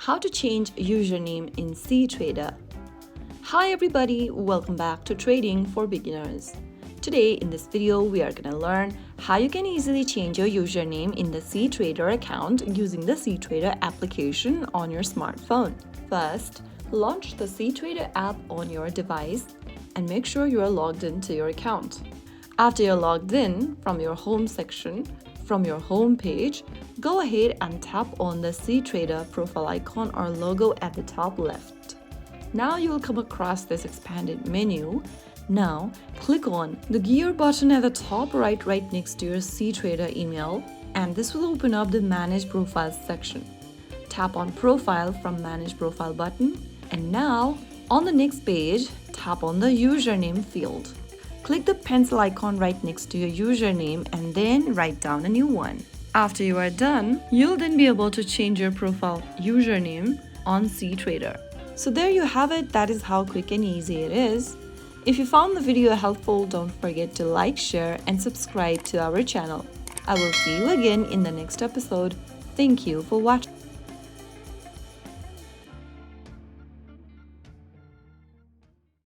How to change username in cTrader. Hi everybody, welcome back to Trading for Beginners. Today in this video we are going to learn how you can easily change your username in the cTrader account using the cTrader application on your smartphone. First, launch the cTrader app on your device and make sure you are logged into your account. After you're logged in, from your home section, from your home page, go ahead and tap on the cTrader profile icon or logo at the top left. Now you will come across this expanded menu. Now click on the gear button at the top right next to your cTrader email, and this will open up the Manage Profiles section. Tap on Profile from Manage Profile button, and now on the next page, tap on the username field. Click the pencil icon right next to your username and then write down a new one. After you are done, you'll then be able to change your profile username on cTrader. So there you have it. That is how quick and easy it is. If you found the video helpful, don't forget to like, share, and subscribe to our channel. I will see you again in the next episode. Thank you for watching.